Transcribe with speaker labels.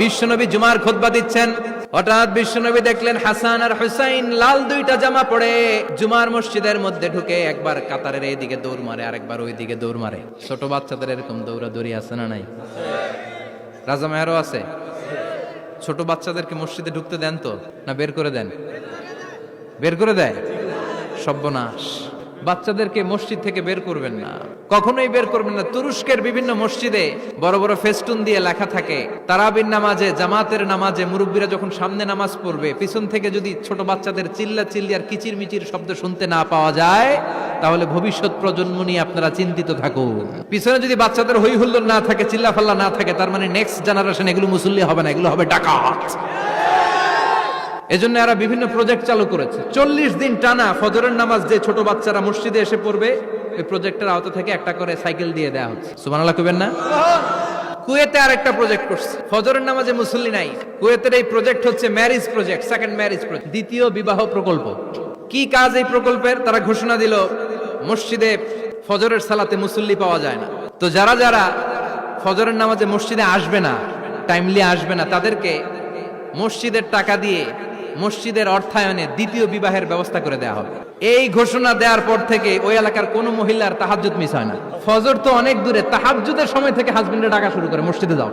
Speaker 1: বিশ্বনবী জুমার খুতবা দিচ্ছেন, হঠাৎ বিশ্বনবী দেখলেন হাসান আর হুসাইন লাল দুইটা জামা পরে জুমার মসজিদের মধ্যে ঢুকে একবার কাতারের এইদিকে দৌড় মারে, আরেকবার ওইদিকে দৌড় মারে। ছোট বাচ্চাদের এরকম দৌড়াদৌড়ি আছে না নাই? রাজা মেয়ারও আছে। ছোট বাচ্চাদেরকে মসজিদে ঢুকতে দেন তো না বের করে দেন? বের করে দেয়। সর্বনাশ। বাচ্চাদেরকে মসজিদ থেকে বের করবেন না, কখনোই বের করবেন না। তুরস্কের বিভিন্ন মসজিদে বড় বড় ফেস্টুন দিয়ে লেখা থাকে, তারাবির নামাজে, জামাতের নামাজে মুরব্বীরা যখন সামনে নামাজ পড়বে, পিছন থেকে যদি ছোট বাচ্চাদের চিল্লা চিল্লি আর কিচির মিচির শব্দ শুনতে না পাওয়া যায়, তাহলে ভবিষ্যৎ প্রজন্ম নিয়ে আপনারা চিন্তিত থাকুন। পিছনে যদি বাচ্চাদের হই হুল্লোড় না থাকে, চিল্লা ফাল্লা না থাকে, তার মানে নেক্সট জেনারেশন এগুলো মুসল্লি হবে না, এগুলো হবে ডাকাত। এজন্য এরা বিভিন্ন প্রজেক্ট চালু করেছে। 40 দিন টানা ফজরের নামাজ যে ছোট বাচ্চারা মসজিদে এসে পড়বে, এই প্রজেক্টের আওতা থেকে একটা করে সাইকেল দিয়ে দেওয়া হচ্ছে। সুবহানাল্লাহ কইবেন না? কুয়েতে আরেকটা প্রজেক্ট করছে, ফজরের নামাজে মুসল্লি নাই। কুয়েতের এই প্রজেক্ট হচ্ছে marriage project, second marriage project, দ্বিতীয় বিবাহ প্রকল্প। কি কাজ এই প্রকল্পের? তারা ঘোষণা দিল, মসজিদে ফজরের সালাতে মুসল্লি পাওয়া যায় না, তো যারা যারা ফজরের নামাজে মসজিদে আসবে না, টাইমলি আসবে না, তাদেরকে মসজিদের টাকা দিয়ে মসজিদের অর্থায়নে দ্বিতীয় বিবাহের ব্যবস্থা করে দেওয়া হবে। এই ঘোষণা দেওয়ার পর থেকে ওই এলাকার কোন মহিলার তাহাজ্জুদ মিস হয় না। ফজর তো অনেক দূরে, তাহাজ্জুদের সময় থেকে হাজবেন্ডে ডাকা শুরু করে, মসজিদে যাও।